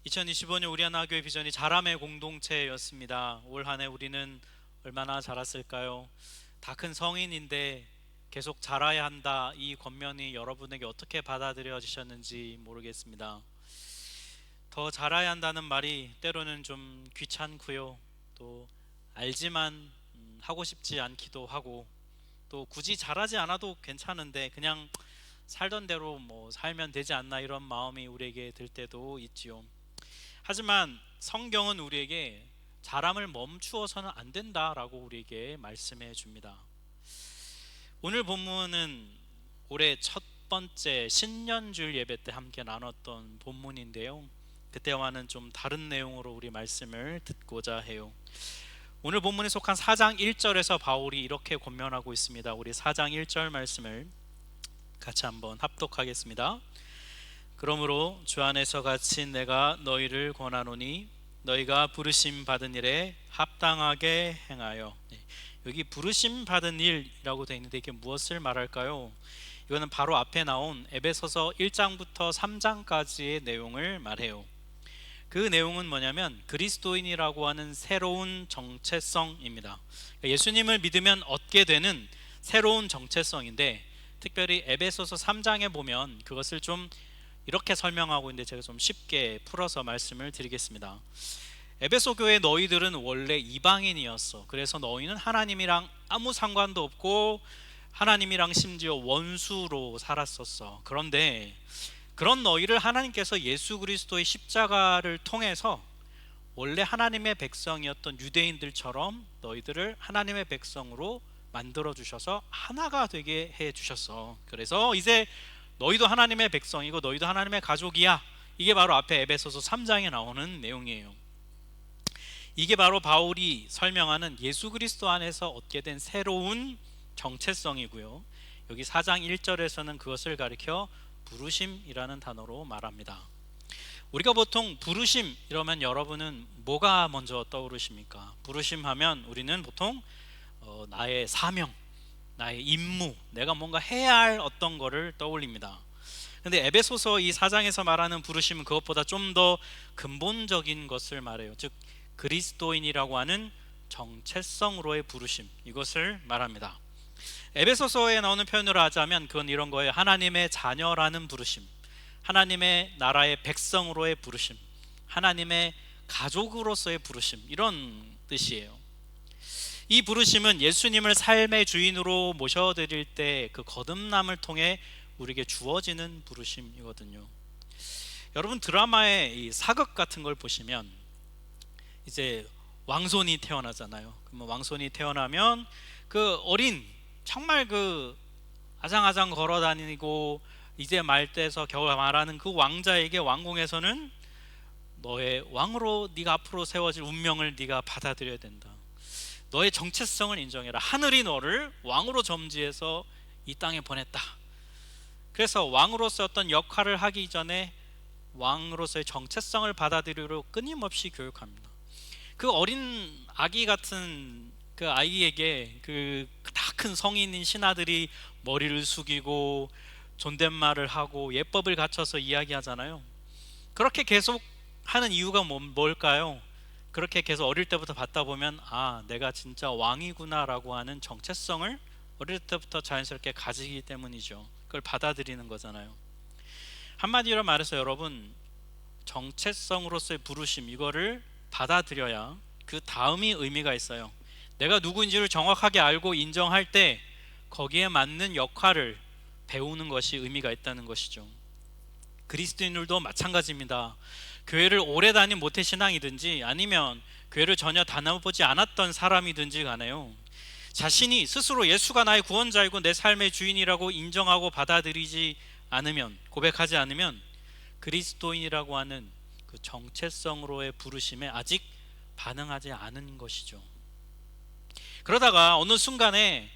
2025년 우리 하나교회 비전이 자람의 공동체였습니다. 올 한 해 우리는 얼마나 자랐을까요? 다 큰 성인인데 계속 자라야 한다, 이 권면이 여러분에게 어떻게 받아들여지셨는지 모르겠습니다. 더 자라야 한다는 말이 때로는 좀 귀찮고요, 또 알지만 하고 싶지 않기도 하고, 또 굳이 잘하지 않아도 괜찮은데 그냥 살던 대로 살면 되지 않나, 이런 마음이 우리에게 들 때도 있지요. 하지만 성경은 우리에게 자람을 멈추어서는 안 된다라고 우리에게 말씀해 줍니다. 오늘 본문은 올해 첫 번째 신년주일 예배 때 함께 나눴던 본문인데요, 그때와는 좀 다른 내용으로 우리 말씀을 듣고자 해요. 오늘 본문에 속한 4장 1절에서 바울이 이렇게 권면하고 있습니다. 우리 4장 1절 말씀을 같이 한번 합독하겠습니다. 그러므로 주 안에서 갇힌 내가 너희를 권하노니 너희가 부르심 받은 일에 합당하게 행하여. 여기 부르심 받은 일이라고 되어 있는데 이게 무엇을 말할까요? 이거는 바로 앞에 나온 에베소서 1장부터 3장까지의 내용을 말해요. 그 내용은 뭐냐면 그리스도인이라고 하는 새로운 정체성입니다. 예수님을 믿으면 얻게 되는 새로운 정체성인데, 특별히 에베소서 3장에 보면 그것을 좀 이렇게 설명하고 있는데 제가 좀 쉽게 풀어서 말씀을 드리겠습니다. 에베소 교회 너희들은 원래 이방인이었어. 그래서 너희는 하나님이랑 아무 상관도 없고 하나님이랑 심지어 원수로 살았었어. 그런데 그런 너희를 하나님께서 예수 그리스도의 십자가를 통해서 원래 하나님의 백성이었던 유대인들처럼 너희들을 하나님의 백성으로 만들어 주셔서 하나가 되게 해 주셨어. 그래서 이제 너희도 하나님의 백성이고 너희도 하나님의 가족이야. 이게 바로 앞에 에베소서 3장에 나오는 내용이에요. 이게 바로 바울이 설명하는 예수 그리스도 안에서 얻게 된 새로운 정체성이고요, 여기 4장 1절에서는 그것을 가리켜 부르심이라는 단어로 말합니다. 우리가 보통 부르심 이러면 여러분은 뭐가 먼저 떠오르십니까? 부르심 하면 우리는 보통 나의 사명, 나의 임무, 내가 뭔가 해야 할 어떤 거를 떠올립니다. 근데 에베소서 이 4장에서 말하는 부르심은 그것보다 좀 더 근본적인 것을 말해요. 즉 그리스도인이라고 하는 정체성으로의 부르심, 이것을 말합니다. 에베소서에 나오는 표현으로 하자면 그건 이런 거예요. 하나님의 자녀라는 부르심, 하나님의 나라의 백성으로의 부르심, 하나님의 가족으로서의 부르심, 이런 뜻이에요. 이 부르심은 예수님을 삶의 주인으로 모셔드릴 때 그 거듭남을 통해 우리에게 주어지는 부르심이거든요. 여러분, 드라마의 이 사극 같은 걸 보시면 이제 왕손이 태어나잖아요. 그러면 왕손이 태어나면 그 어린, 정말 그 아장아장 걸어다니고 이제 말대에서 겨우 말하는 그 왕자에게 왕궁에서는 너의 왕으로 네가 앞으로 세워질 운명을 네가 받아들여야 된다. 너의 정체성을 인정해라. 하늘이 너를 왕으로 점지해서 이 땅에 보냈다. 그래서 왕으로서 어떤 역할을 하기 전에 왕으로서의 정체성을 받아들이도록 끊임없이 교육합니다. 그 어린 아기 같은 그 아이에게 그 다 큰 성인인 신하들이 머리를 숙이고 존댓말을 하고 예법을 갖춰서 이야기하잖아요. 그렇게 계속 하는 이유가 뭘까요? 그렇게 계속 어릴 때부터 받다 보면 내가 진짜 왕이구나 라고 하는 정체성을 어릴 때부터 자연스럽게 가지기 때문이죠. 그걸 받아들이는 거잖아요. 한마디로 말해서 여러분, 정체성으로서의 부르심, 이거를 받아들여야 그 다음이 의미가 있어요. 내가 누구인지를 정확하게 알고 인정할 때 거기에 맞는 역할을 배우는 것이 의미가 있다는 것이죠. 그리스도인들도 마찬가지입니다. 교회를 오래 다닌 모태신앙이든지 아니면 교회를 전혀 다녀보지 않았던 사람이든지 간에요, 자신이 스스로 예수가 나의 구원자이고 내 삶의 주인이라고 인정하고 받아들이지 않으면, 고백하지 않으면 그리스도인이라고 하는 그 정체성으로의 부르심에 아직 반응하지 않은 것이죠. 그러다가 어느 순간에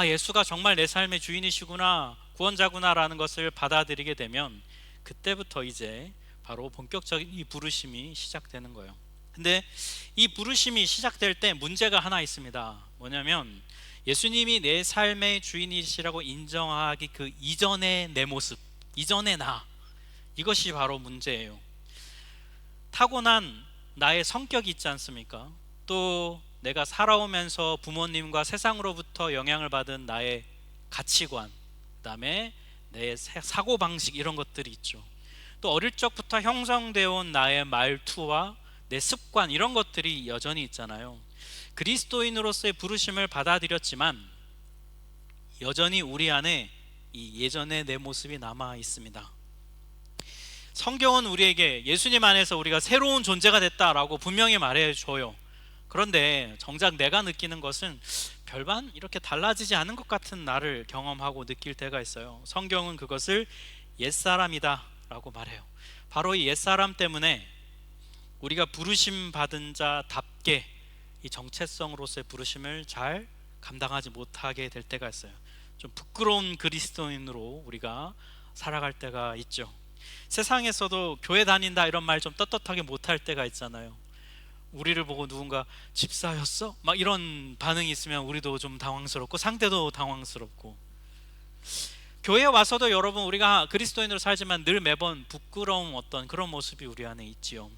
예수가 정말 내 삶의 주인이시구나, 구원자구나 라는 것을 받아들이게 되면 그때부터 이제 바로 본격적인 이 부르심이 시작되는 거예요. 근데 이 부르심이 시작될 때 문제가 하나 있습니다. 뭐냐면 예수님이 내 삶의 주인이시라고 인정하기 그 이전의 내 모습, 이전의 나, 이것이 바로 문제예요. 타고난 나의 성격이 있지 않습니까? 또 내가 살아오면서 부모님과 세상으로부터 영향을 받은 나의 가치관, 그다음에 내 사고방식, 이런 것들이 있죠. 또 어릴 적부터 형성되어 온 나의 말투와 내 습관, 이런 것들이 여전히 있잖아요. 그리스도인으로서의 부르심을 받아들였지만 여전히 우리 안에 이 예전의 내 모습이 남아 있습니다. 성경은 우리에게 예수님 안에서 우리가 새로운 존재가 됐다라고 분명히 말해줘요. 그런데 정작 내가 느끼는 것은 별반 이렇게 달라지지 않은 것 같은 나를 경험하고 느낄 때가 있어요. 성경은 그것을 옛사람이다 라고 말해요. 바로 이 옛사람 때문에 우리가 부르심 받은 자답게 이 정체성으로서의 부르심을 잘 감당하지 못하게 될 때가 있어요. 좀 부끄러운 그리스도인으로 우리가 살아갈 때가 있죠. 세상에서도 교회 다닌다 이런 말 좀 떳떳하게 못할 때가 있잖아요. 우리를 보고 누군가 집사였어? 막 이런 반응이 있으면 우리도 좀 당황스럽고 상대도 당황스럽고, 교회에 와서도 여러분 우리가 그리스도인으로 살지만 늘 매번 부끄러운 어떤 그런 모습이 우리 안에 있지요.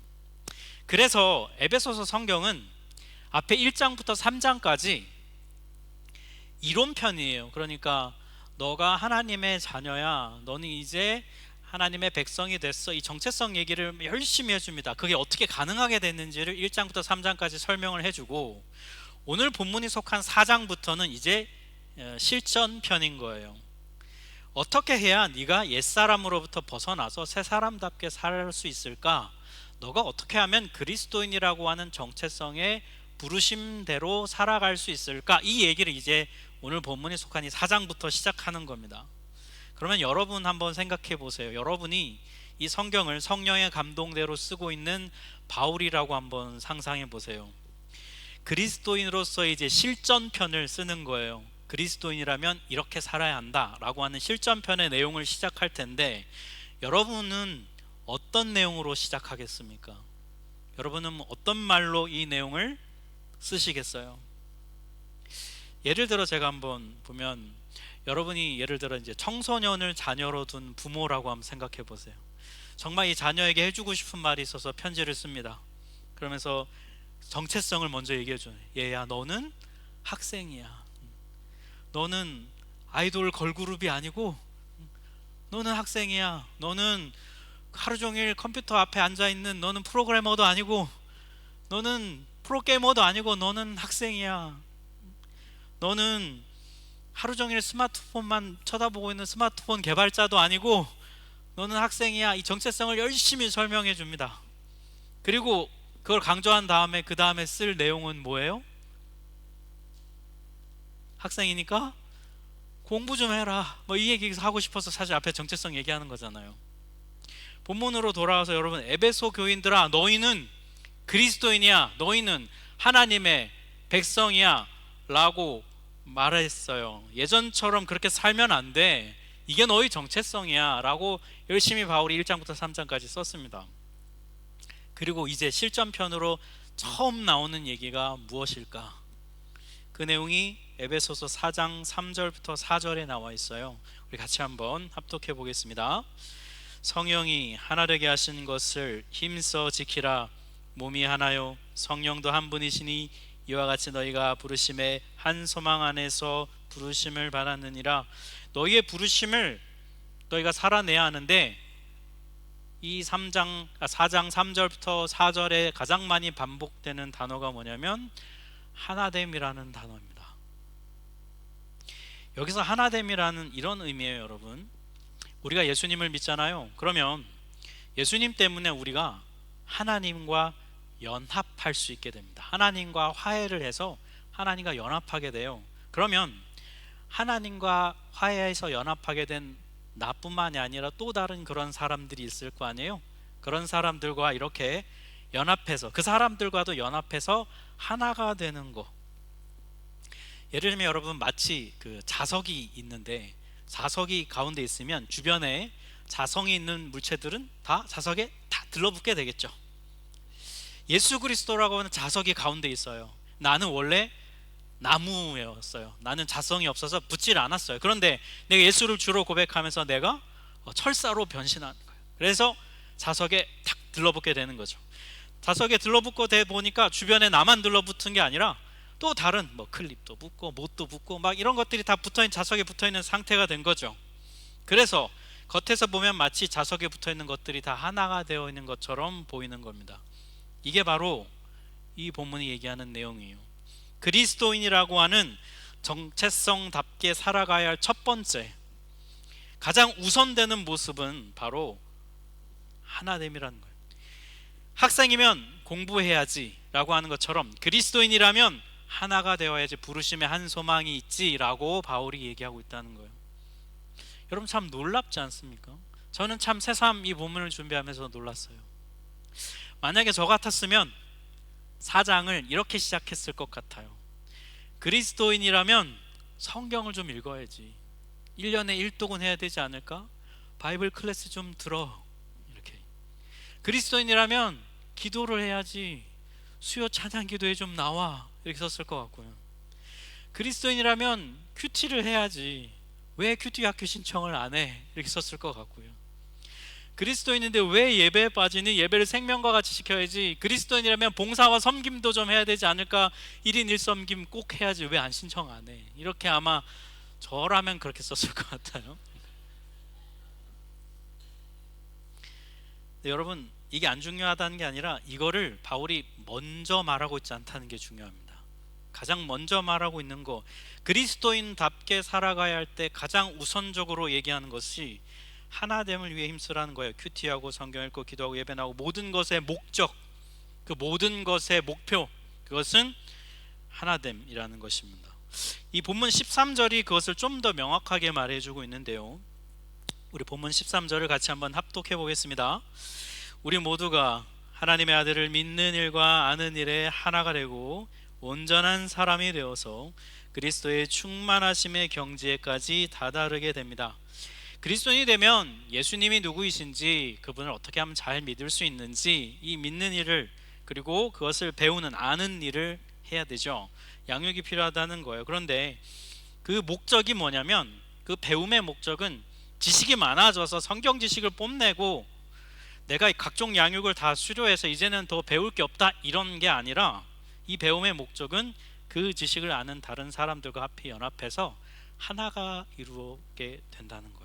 그래서 에베소서 성경은 앞에 1장부터 3장까지 이론편이에요. 그러니까 너가 하나님의 자녀야, 너는 이제 하나님의 백성이 됐어, 이 정체성 얘기를 열심히 해줍니다. 그게 어떻게 가능하게 됐는지를 1장부터 3장까지 설명을 해주고, 오늘 본문이 속한 4장부터는 이제 실전편인 거예요. 어떻게 해야 네가 옛사람으로부터 벗어나서 새사람답게 살 수 있을까? 너가 어떻게 하면 그리스도인이라고 하는 정체성의 부르심대로 살아갈 수 있을까? 이 얘기를 이제 오늘 본문에 속한 이 4장부터 시작하는 겁니다. 그러면 여러분 한번 생각해 보세요. 여러분이 이 성경을 성령의 감동대로 쓰고 있는 바울이라고 한번 상상해 보세요. 그리스도인으로서 이제 실전편을 쓰는 거예요. 그리스도인이라면 이렇게 살아야 한다라고 하는 실전편의 내용을 시작할 텐데, 여러분은 어떤 내용으로 시작하겠습니까? 여러분은 어떤 말로 이 내용을 쓰시겠어요? 예를 들어 제가 한번 보면, 여러분이 예를 들어 이제 청소년을 자녀로 둔 부모라고 한번 생각해 보세요. 정말 이 자녀에게 해주고 싶은 말이 있어서 편지를 씁니다. 그러면서 정체성을 먼저 얘기해 줘요. 얘야, 너는 학생이야. 너는 아이돌 걸그룹이 아니고 너는 학생이야. 너는 하루 종일 컴퓨터 앞에 앉아 있는, 너는 프로그래머도 아니고 너는 프로게이머도 아니고 너는 학생이야. 너는 하루 종일 스마트폰만 쳐다보고 있는 스마트폰 개발자도 아니고 너는 학생이야. 이 정체성을 열심히 설명해 줍니다. 그리고 그걸 강조한 다음에 그 다음에 쓸 내용은 뭐예요? 학생이니까 공부 좀 해라, 뭐 이 얘기 하고 싶어서 사실 앞에 정체성 얘기하는 거잖아요. 본문으로 돌아와서 여러분, 에베소 교인들아, 너희는 그리스도인이야, 너희는 하나님의 백성이야 라고 말했어요. 예전처럼 그렇게 살면 안 돼, 이게 너희 정체성이야 라고 열심히 바울이 1장부터 3장까지 썼습니다. 그리고 이제 실전편으로 처음 나오는 얘기가 무엇일까? 그 내용이 에베소서 4장 3절부터 4절에 나와 있어요. 우리 같이 한번 합독해 보겠습니다. 성령이 하나 되게 하신 것을 힘써 지키라. 몸이 하나요 성령도 한 분이시니 이와 같이 너희가 부르심의 한 소망 안에서 부르심을 받았느니라. 너희의 부르심을 너희가 살아내야 하는데, 이 4장 3절부터 4절에 가장 많이 반복되는 단어가 뭐냐면 하나됨이라는 단어입니다. 여기서 하나됨이라는 이런 의미예요. 여러분, 우리가 예수님을 믿잖아요. 그러면 예수님 때문에 우리가 하나님과 연합할 수 있게 됩니다. 하나님과 화해를 해서 하나님과 연합하게 돼요. 그러면 하나님과 화해해서 연합하게 된 나뿐만이 아니라 또 다른 그런 사람들이 있을 거 아니에요. 그런 사람들과 이렇게 연합해서, 그 사람들과도 연합해서 하나가 되는 거. 예를 들면 여러분, 마치 그 자석이 있는데, 자석이 가운데 있으면 주변에 자성이 있는 물체들은 다 자석에 다 들러붙게 되겠죠. 예수 그리스도라고 하는 자석이 가운데 있어요. 나는 원래 나무였어요. 나는 자성이 없어서 붙질 않았어요. 그런데 내가 예수를 주로 고백하면서 내가 철사로 변신하는 거예요. 그래서 자석에 탁 들러붙게 되는 거죠. 자석에 들러붙고 대 보니까 주변에 나만 들러붙은 게 아니라 또 다른 뭐 클립도 붙고 못도 붙고 막 이런 것들이 다 붙어있는, 자석에 붙어있는 상태가 된 거죠. 그래서 겉에서 보면 마치 자석에 붙어있는 것들이 다 하나가 되어 있는 것처럼 보이는 겁니다. 이게 바로 이 본문이 얘기하는 내용이에요. 그리스도인이라고 하는 정체성답게 살아가야 할 첫 번째, 가장 우선되는 모습은 바로 하나됨이라는 거예요. 학생이면 공부해야지 라고 하는 것처럼 그리스도인이라면 하나가 되어야지, 부르심의 한 소망이 있지 라고 바울이 얘기하고 있다는 거예요. 여러분 참 놀랍지 않습니까? 저는 참 새삼 이 본문을 준비하면서 놀랐어요. 만약에 저 같았으면 4장을 이렇게 시작했을 것 같아요. 그리스도인이라면 성경을 좀 읽어야지, 1년에 1독은 해야 되지 않을까? 바이블 클래스 좀 들어, 이렇게. 그리스도인이라면 기도를 해야지, 수요 찬양 기도에 좀 나와, 이렇게 썼을 것 같고요. 그리스도인이라면 큐티를 해야지, 왜 큐티 학교 신청을 안 해? 이렇게 썼을 것 같고요. 그리스도인인데 왜 예배에 빠지니? 예배를 생명과 같이 지켜야지. 그리스도인이라면 봉사와 섬김도 좀 해야 되지 않을까? 1인 1섬김 꼭 해야지, 왜 안 신청 안 해? 이렇게 아마 저라면 그렇게 썼을 것 같아요. 여러분, 이게 안 중요하다는 게 아니라 이거를 바울이 먼저 말하고 있지 않다는 게 중요합니다. 가장 먼저 말하고 있는 거, 그리스도인답게 살아가야 할 때 가장 우선적으로 얘기하는 것이 하나됨을 위해 힘쓰라는 거예요. 큐티하고 성경 읽고 기도하고 예배 나오고 모든 것의 목적, 그 모든 것의 목표, 그것은 하나됨이라는 것입니다. 이 본문 13절이 그것을 좀 더 명확하게 말해주고 있는데요, 우리 본문 13절을 같이 한번 합독해 보겠습니다. 우리 모두가 하나님의 아들을 믿는 일과 아는 일에 하나가 되고 온전한 사람이 되어서 그리스도의 충만하심의 경지에까지 다다르게 됩니다. 그리스도인이 되면 예수님이 누구이신지, 그분을 어떻게 하면 잘 믿을 수 있는지, 이 믿는 일을, 그리고 그것을 배우는, 아는 일을 해야 되죠. 양육이 필요하다는 거예요. 그런데 그 목적이 뭐냐면, 그 배움의 목적은 지식이 많아져서 성경 지식을 뽐내고 내가 각종 양육을 다 수료해서 이제는 더 배울 게 없다, 이런 게 아니라, 이 배움의 목적은 그 지식을 아는 다른 사람들과 합히 연합해서 하나가 이루게 된다는 거예요.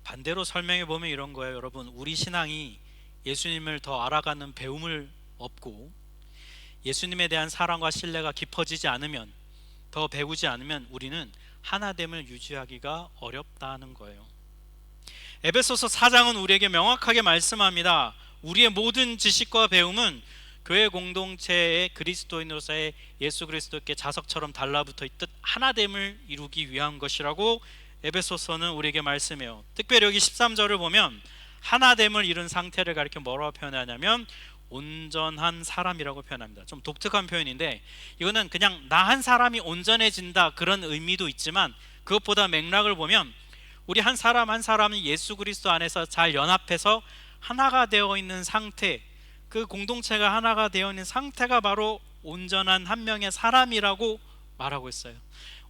반대로 설명해 보면 이런 거예요. 여러분, 우리 신앙이 예수님을 더 알아가는 배움을 얻고 예수님에 대한 사랑과 신뢰가 깊어지지 않으면, 더 배우지 않으면 우리는 하나됨을 유지하기가 어렵다는 거예요. 에베소서 4장은 우리에게 명확하게 말씀합니다. 우리의 모든 지식과 배움은 교회 공동체의 그리스도인으로서의 예수 그리스도께 자석처럼 달라붙어 있듯 하나됨을 이루기 위한 것이라고 에베소서는 우리에게 말씀해요. 특별히 여기 13절을 보면 하나됨을 이룬 상태를 가리켜 뭐라고 표현하냐면 온전한 사람이라고 표현합니다. 좀 독특한 표현인데, 이거는 그냥 나 한 사람이 온전해진다, 그런 의미도 있지만, 그것보다 맥락을 보면 우리 한 사람 한 사람이 예수 그리스도 안에서 잘 연합해서 하나가 되어 있는 상태, 그 공동체가 하나가 되어 있는 상태가 바로 온전한 한 명의 사람이라고 말하고 있어요.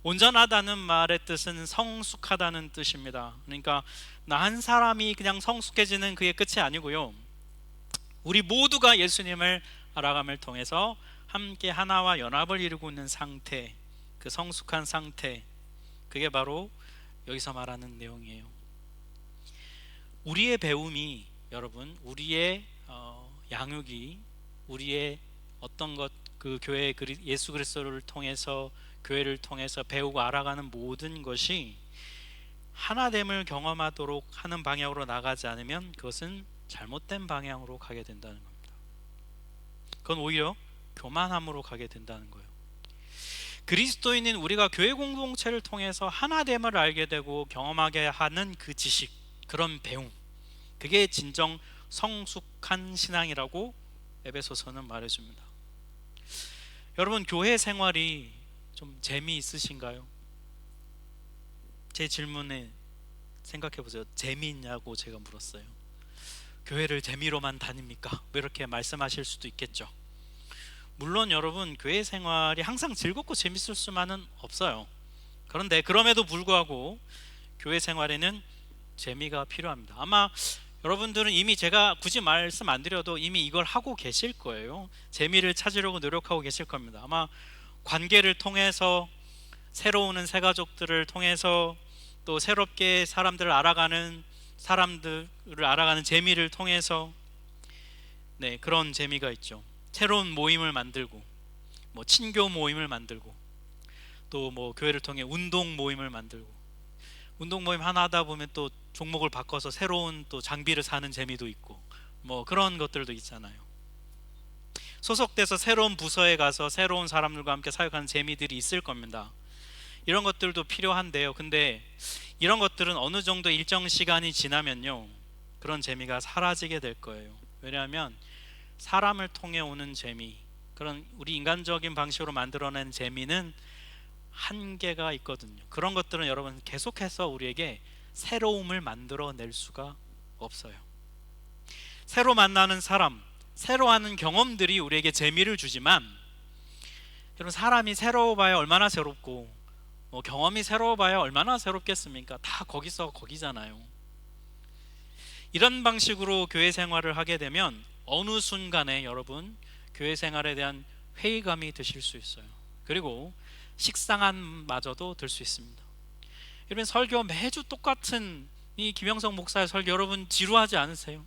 온전하다는 말의 뜻은 성숙하다는 뜻입니다. 그러니까 나 한 사람이 그냥 성숙해지는 그게 끝이 아니고요, 우리 모두가 예수님을 알아감을 통해서 함께 하나와 연합을 이루고 있는 상태, 그 성숙한 상태, 그게 바로 여기서 말하는 내용이에요. 우리의 배움이, 여러분, 우리의 양육이, 우리의 어떤 것, 그 교회 예수 그리스도를 통해서, 교회를 통해서 배우고 알아가는 모든 것이 하나됨을 경험하도록 하는 방향으로 나가지 않으면 그것은 잘못된 방향으로 가게 된다는 겁니다. 그건 오히려 교만함으로 가게 된다는 거예요. 그리스도인인 우리가 교회 공동체를 통해서 하나됨을 알게 되고 경험하게 하는 그 지식, 그런 배움, 그게 진정 성숙한 신앙이라고 에베소서는 말해줍니다. 여러분, 교회 생활이 좀 재미있으신가요? 제 질문에 생각해 보세요. 재미있냐고 제가 물었어요. 교회를 재미로만 다닙니까? 왜 이렇게 말씀하실 수도 있겠죠. 물론 여러분, 교회 생활이 항상 즐겁고 재밌을 수만은 없어요. 그런데 그럼에도 불구하고 교회 생활에는 재미가 필요합니다. 아마 여러분들은 이미 제가 굳이 말씀 안 드려도 이미 이걸 하고 계실 거예요. 재미를 찾으려고 노력하고 계실 겁니다. 아마 관계를 통해서, 새로운 새 가족들을 통해서, 또 새롭게 사람들을 알아가는 재미를 통해서, 네, 그런 재미가 있죠. 새로운 모임을 만들고, 뭐 친교 모임을 만들고, 또 뭐 교회를 통해 운동 모임을 만들고, 운동 모임 하나 하다 보면 또 종목을 바꿔서 새로운 또 장비를 사는 재미도 있고, 뭐 그런 것들도 있잖아요. 소속돼서 새로운 부서에 가서 새로운 사람들과 함께 사역하는 재미들이 있을 겁니다. 이런 것들도 필요한데요. 근데 이런 것들은 어느 정도 일정 시간이 지나면요, 그런 재미가 사라지게 될 거예요. 왜냐하면 사람을 통해 오는 재미, 그런 우리 인간적인 방식으로 만들어낸 재미는 한계가 있거든요. 그런 것들은 여러분 계속해서 우리에게 새로움을 만들어낼 수가 없어요. 새로 만나는 사람, 새로 하는 경험들이 우리에게 재미를 주지만, 여러분 사람이 새로워봐야 얼마나 새롭고, 경험이 새로워봐야 얼마나 새롭겠습니까? 다 거기서 거기잖아요. 이런 방식으로 교회 생활을 하게 되면 어느 순간에 여러분 교회 생활에 대한 회의감이 드실 수 있어요. 그리고 식상함마저도 들 수 있습니다. 여러분 설교 매주 똑같은 이 김영석 목사의 설교 여러분 지루하지 않으세요?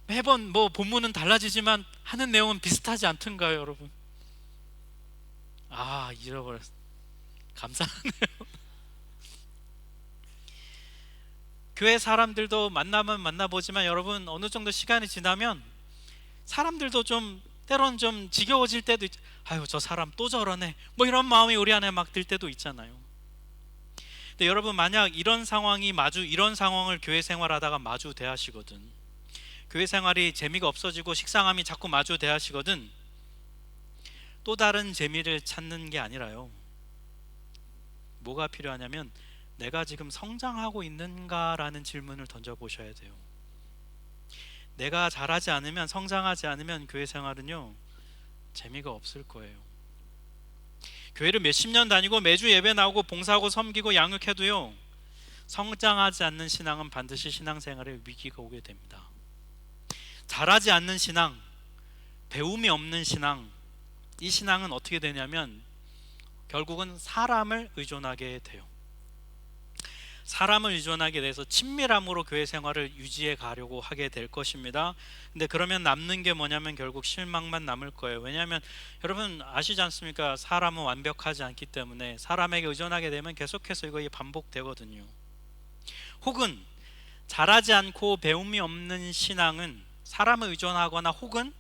매번 뭐 본문은 달라지지만 하는 내용은 비슷하지 않던가요, 여러분? 아, 잃어버렸어. 감사하네요. 교회 사람들도 만나면 만나보지만 여러분 어느 정도 시간이 지나면 사람들도 좀 때론 좀 지겨워질 때도 아유 저 사람 또 저러네, 뭐 이런 마음이 우리 안에 막 들 때도 있잖아요. 근데 여러분 만약 이런 상황을 교회 생활하다가 마주 대하시거든, 교회 생활이 재미가 없어지고 식상함이 자꾸 마주 대하시거든, 또 다른 재미를 찾는 게 아니라요, 뭐가 필요하냐면 내가 지금 성장하고 있는가라는 질문을 던져보셔야 돼요. 내가 잘하지 않으면, 성장하지 않으면 교회 생활은요 재미가 없을 거예요. 교회를 몇십 년 다니고 매주 예배 나오고 봉사하고 섬기고 양육해도요, 성장하지 않는 신앙은 반드시 신앙생활에 위기가 오게 됩니다. 잘하지 않는 신앙, 배움이 없는 신앙, 이 신앙은 어떻게 되냐면 결국은 사람을 의존하게 돼요. 사람을 의존하게 돼서 친밀함으로 교회 생활을 유지해 가려고 하게 될 것입니다. 근데 그러면 남는 게 뭐냐면 결국 실망만 남을 거예요. 왜냐하면 여러분 아시지 않습니까? 사람은 완벽하지 않기 때문에 사람에게 의존하게 되면 계속해서 이거 반복되거든요. 혹은 잘하지 않고 배움이 없는 신앙은 사람을 의존하거나 혹은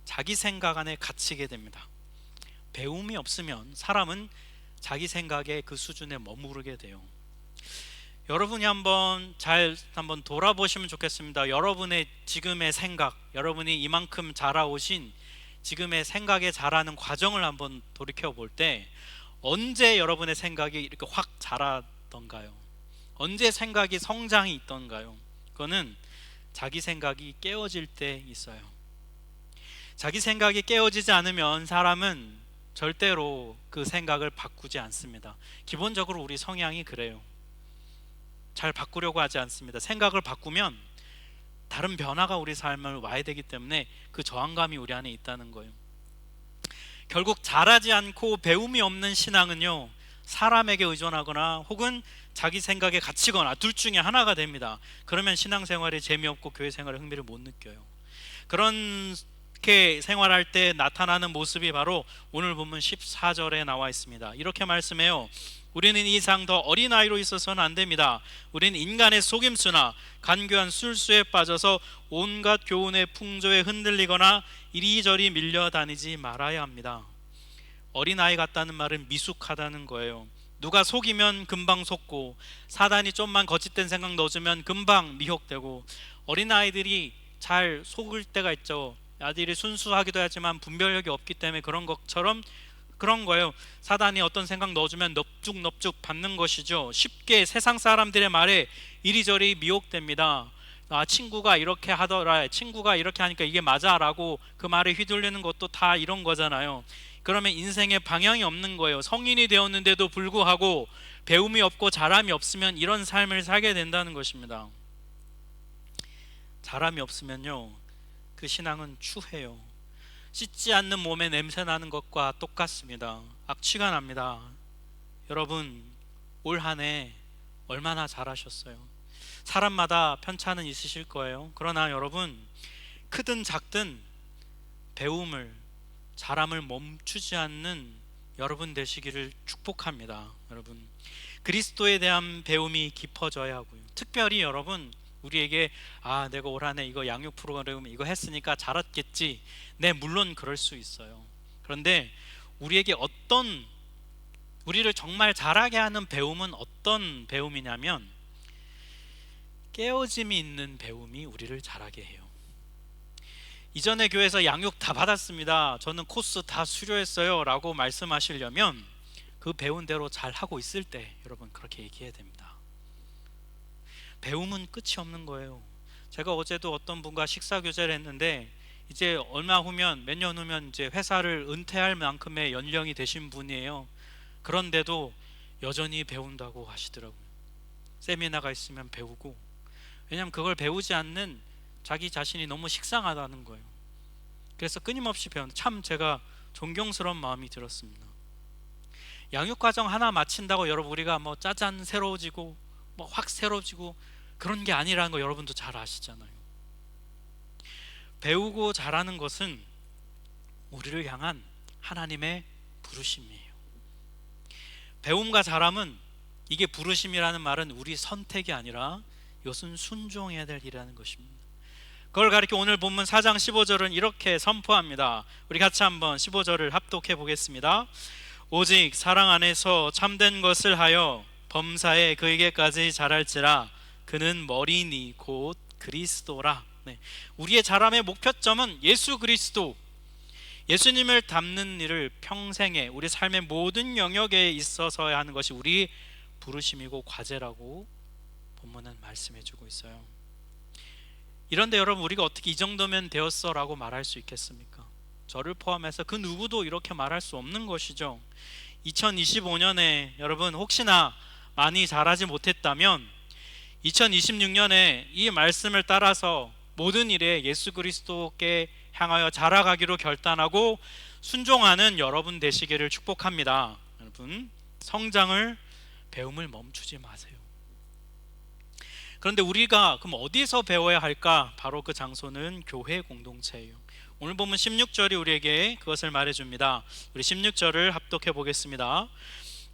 자기 생각 안에 갇히게 됩니다. 배움이 없으면 사람은 자기 생각의 그 수준에 머무르게 돼요. 여러분이 한번 돌아보시면 좋겠습니다. 여러분의 지금의 생각, 여러분이 이만큼 자라오신 지금의 생각에 자라는 과정을 한번 돌이켜 볼 때 언제 여러분의 생각이 이렇게 확 자라던가요? 언제 생각이 성장이 있던가요? 그거는 자기 생각이 깨어질 때 있어요. 자기 생각이 깨어지지 않으면 사람은 절대로 그 생각을 바꾸지 않습니다. 기본적으로 우리 성향이 그래요. 잘 바꾸려고 하지 않습니다. 생각을 바꾸면 다른 변화가 우리 삶을 와야 되기 때문에 그 저항감이 우리 안에 있다는 거예요. 결국 잘하지 않고 배움이 없는 신앙은요, 사람에게 의존하거나 혹은 자기 생각에 갇히거나 둘 중에 하나가 됩니다. 그러면 신앙생활에 재미없고 교회 생활에 흥미를 못 느껴요. 그렇게 생활할 때 나타나는 모습이 바로 오늘 본문 14절에 나와 있습니다. 이렇게 말씀해요. 우리는 이 상 더 어린아이로 있어서는 안 됩니다. 우리는 인간의 속임수나 간교한 술수에 빠져서 온갖 교훈의 풍조에 흔들리거나 이리저리 밀려다니지 말아야 합니다. 어린아이 같다는 말은 미숙하다는 거예요. 누가 속이면 금방 속고, 사단이 좀만 거짓된 생각 넣어주면 금방 미혹되고, 어린아이들이 잘 속을 때가 있죠. 아들이 순수하기도 하지만 분별력이 없기 때문에 그런 것처럼 그런 거예요. 사단이 어떤 생각 넣어주면 넙죽넙죽 받는 것이죠. 쉽게 세상 사람들의 말에 이리저리 미혹됩니다. 친구가 이렇게 하더라, 친구가 이렇게 하니까 이게 맞아 라고 그 말에 휘둘리는 것도 다 이런 거잖아요. 그러면 인생에 방향이 없는 거예요. 성인이 되었는데도 불구하고 배움이 없고 자람이 없으면 이런 삶을 살게 된다는 것입니다. 자람이 없으면요, 그 신앙은 추해요. 씻지 않는 몸에 냄새 나는 것과 똑같습니다. 악취가 납니다. 여러분, 올 한 해 얼마나 잘하셨어요? 사람마다 편차는 있으실 거예요. 그러나 여러분, 크든 작든 배움을, 자람을 멈추지 않는 여러분 되시기를 축복합니다. 여러분, 그리스도에 대한 배움이 깊어져야 하고요. 특별히 여러분, 우리에게 내가 올 한 해 이거 양육 프로그램 이거 했으니까 잘했겠지. 네, 물론 그럴 수 있어요. 그런데 우리에게 우리를 정말 잘하게 하는 배움은 어떤 배움이냐면, 깨어짐이 있는 배움이 우리를 잘하게 해요. 이전에 교회에서 양육 다 받았습니다, 저는 코스 다 수료했어요 라고 말씀하시려면 그 배운 대로 잘 하고 있을 때 여러분 그렇게 얘기해야 됩니다. 배움은 끝이 없는 거예요. 제가 어제도 어떤 분과 식사 교제를 했는데, 이제 얼마 후면, 몇 년 후면 이제 회사를 은퇴할 만큼의 연령이 되신 분이에요. 그런데도 여전히 배운다고 하시더라고요. 세미나가 있으면 배우고, 왜냐하면 그걸 배우지 않는 자기 자신이 너무 식상하다는 거예요. 그래서 끊임없이 배우는, 참 제가 존경스러운 마음이 들었습니다. 양육과정 하나 마친다고 여러분 우리가 뭐 짜잔 새로워지고 뭐 확 새로워지고 그런 게 아니라는 거 여러분도 잘 아시잖아요. 배우고 잘하는 것은 우리를 향한 하나님의 부르심이에요. 배움과 잘함은, 이게 부르심이라는 말은 우리 선택이 아니라 이것은 순종해야 될 일이라는 것입니다. 그걸 가리켜 오늘 본문 4장 15절은 이렇게 선포합니다. 우리 같이 한번 15절을 합독해 보겠습니다. 오직 사랑 안에서 참된 것을 하여 범사에 그에게까지 자랄지라. 그는 머리니 곧 그리스도라. 네. 우리의 자람의 목표점은 예수 그리스도, 예수님을 닮는 일을 평생에 우리 삶의 모든 영역에 있어서야 하는 것이 우리 부르심이고 과제라고 본문은 말씀해 주고 있어요. 이런데 여러분, 우리가 어떻게 이 정도면 되었어 라고 말할 수 있겠습니까? 저를 포함해서 그 누구도 이렇게 말할 수 없는 것이죠. 2025년에 여러분 혹시나 많이 잘하지 못했다면 2026년에 이 말씀을 따라서 모든 일에 예수 그리스도께 향하여 자라가기로 결단하고 순종하는 여러분 되시기를 축복합니다. 여러분, 성장을, 배움을 멈추지 마세요. 그런데 우리가 그럼 어디서 배워야 할까? 바로 그 장소는 교회 공동체예요. 오늘 보면 16절이 우리에게 그것을 말해줍니다. 우리 16절을 합독해 보겠습니다.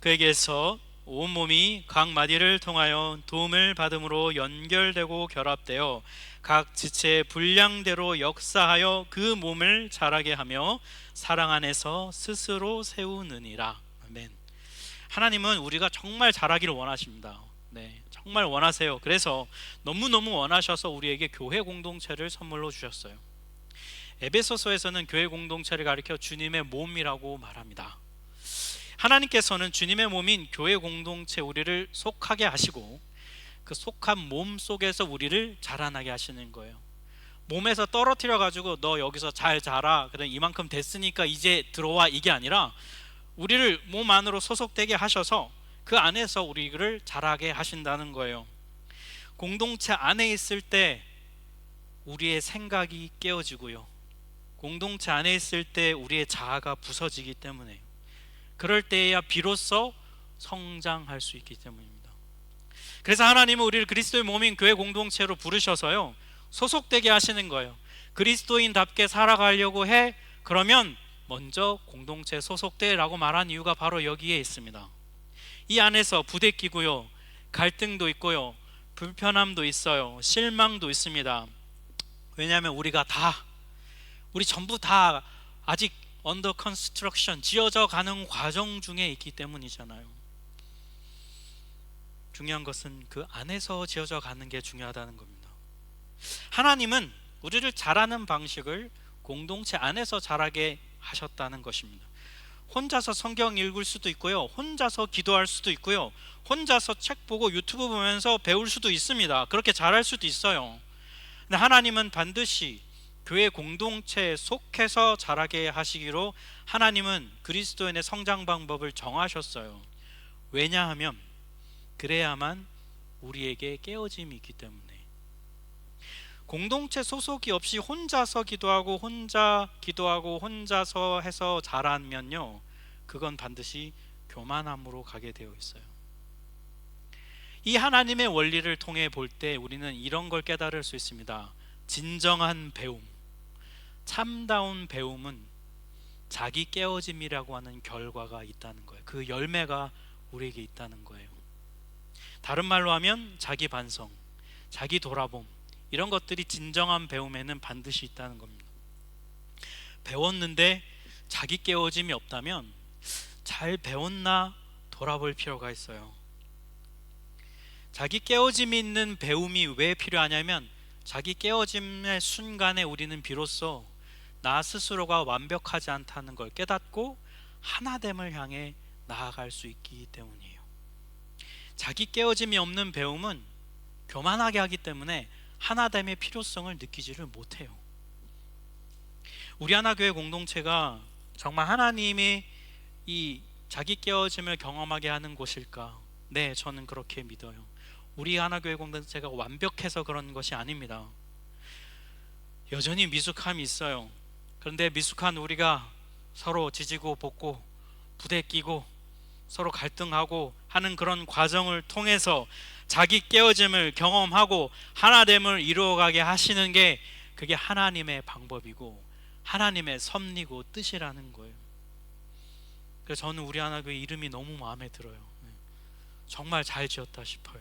그에게서 온몸이 각 마디를 통하여 도움을 받음으로 연결되고 결합되어 각 지체의 분량대로 역사하여 그 몸을 자라게 하며 사랑 안에서 스스로 세우느니라. 아멘. 하나님은 우리가 정말 자라기를 원하십니다. 네, 정말 원하세요. 그래서 너무너무 원하셔서 우리에게 교회 공동체를 선물로 주셨어요. 에베소서에서는 교회 공동체를 가리켜 주님의 몸이라고 말합니다. 하나님께서는 주님의 몸인 교회 공동체 우리를 속하게 하시고 그 속한 몸 속에서 우리를 자라나게 하시는 거예요. 몸에서 떨어뜨려 가지고 너 여기서 잘 자라, 그래 이만큼 됐으니까 이제 들어와, 이게 아니라 우리를 몸 안으로 소속되게 하셔서 그 안에서 우리를 자라게 하신다는 거예요. 공동체 안에 있을 때 우리의 생각이 깨어지고요, 공동체 안에 있을 때 우리의 자아가 부서지기 때문에, 그럴 때에야 비로소 성장할 수 있기 때문입니다. 그래서 하나님은 우리를 그리스도의 몸인 교회 공동체로 부르셔서요, 소속되게 하시는 거예요. 그리스도인답게 살아가려고 해? 그러면 먼저 공동체에 소속돼 라고 말한 이유가 바로 여기에 있습니다. 이 안에서 부대끼고요, 갈등도 있고요, 불편함도 있어요, 실망도 있습니다. 왜냐하면 우리 전부 다 아직 언더 컨스트럭션, 지어져 가는 과정 중에 있기 때문이잖아요. 중요한 것은 그 안에서 지어져 가는 게 중요하다는 겁니다. 하나님은 우리를 자라는 방식을 공동체 안에서 자라게 하셨다는 것입니다. 혼자서 성경 읽을 수도 있고요, 혼자서 기도할 수도 있고요, 혼자서 책 보고 유튜브 보면서 배울 수도 있습니다. 그렇게 잘할 수도 있어요. 근데 하나님은 반드시 교회 공동체에 속해서 자라게 하시기로, 하나님은 그리스도인의 성장 방법을 정하셨어요. 왜냐하면 그래야만 우리에게 깨어짐이 있기 때문에, 공동체 소속이 없이 혼자서 기도하고 혼자 기도하고 혼자서 해서 자라면요, 그건 반드시 교만함으로 가게 되어 있어요. 이 하나님의 원리를 통해 볼 때 우리는 이런 걸 깨달을 수 있습니다. 진정한 배움, 참다운 배움은 자기 깨어짐이라고 하는 결과가 있다는 거예요. 그 열매가 우리에게 있다는 거예요. 다른 말로 하면 자기 반성, 자기 돌아봄, 이런 것들이 진정한 배움에는 반드시 있다는 겁니다. 배웠는데 자기 깨어짐이 없다면 잘 배웠나 돌아볼 필요가 있어요. 자기 깨어짐이 있는 배움이 왜 필요하냐면, 자기 깨어짐의 순간에 우리는 비로소 나 스스로가 완벽하지 않다는 걸 깨닫고 하나됨을 향해 나아갈 수 있기 때문이에요. 자기 깨어짐이 없는 배움은 교만하게 하기 때문에 하나됨의 필요성을 느끼지를 못해요. 우리 하나교회 공동체가 정말 하나님이 이 자기 깨어짐을 경험하게 하는 곳일까? 네, 저는 그렇게 믿어요. 우리 하나교회 공동체가 완벽해서 그런 것이 아닙니다. 여전히 미숙함이 있어요. 그런데 미숙한 우리가 서로 지지고 볶고 부대끼고 서로 갈등하고 하는 그런 과정을 통해서 자기 깨어짐을 경험하고 하나됨을 이루어가게 하시는 게, 그게 하나님의 방법이고 하나님의 섭리고 뜻이라는 거예요. 그래서 저는 우리 하나교회 이름이 너무 마음에 들어요. 정말 잘 지었다 싶어요.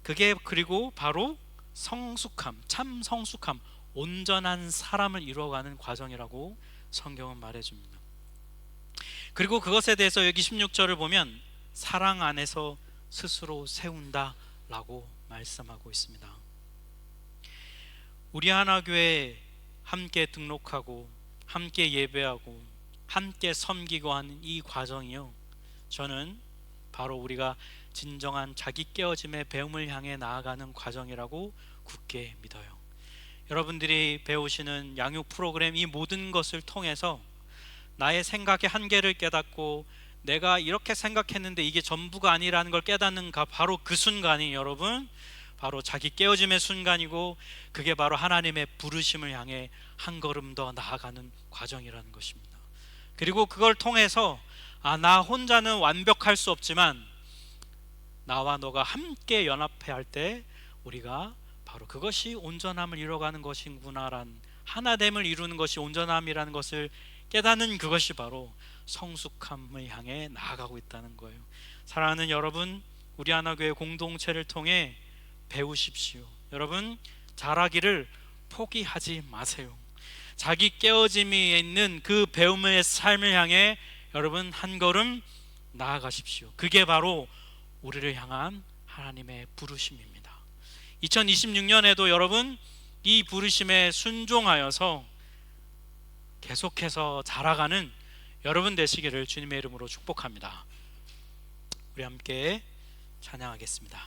그게 그리고 바로 성숙함, 참 성숙함, 온전한 사람을 이루어가는 과정이라고 성경은 말해줍니다. 그리고 그것에 대해서 여기 16절을 보면 사랑 안에서 스스로 세운다 라고 말씀하고 있습니다. 우리 하나교회 함께 등록하고 함께 예배하고 함께 섬기고 하는 이 과정이요, 저는 바로 우리가 진정한 자기 깨어짐의 배움을 향해 나아가는 과정이라고 굳게 믿어요. 여러분들이 배우시는 양육 프로그램, 이 모든 것을 통해서 나의 생각의 한계를 깨닫고 내가 이렇게 생각했는데 이게 전부가 아니라는 걸 깨닫는 바로 그 순간이, 여러분, 바로 자기 깨어짐의 순간이고, 그게 바로 하나님의 부르심을 향해 한 걸음 더 나아가는 과정이라는 것입니다. 그리고 그걸 통해서 나 혼자는 완벽할 수 없지만 나와 너가 함께 연합해 할 때 우리가 바로 그것이 온전함을 이루어가는 것이구나라는, 하나됨을 이루는 것이 온전함이라는 것을 깨닫는, 그것이 바로 성숙함을 향해 나아가고 있다는 거예요. 사랑하는 여러분, 우리 하나교회 공동체를 통해 배우십시오. 여러분, 자라기를 포기하지 마세요. 자기 깨어짐이 있는 그 배움의 삶을 향해 여러분 한 걸음 나아가십시오. 그게 바로 우리를 향한 하나님의 부르심입니다. 2026년에도 여러분 이 부르심에 순종하여서 계속해서 자라가는 여러분 되시기를 주님의 이름으로 축복합니다. 우리 함께 찬양하겠습니다.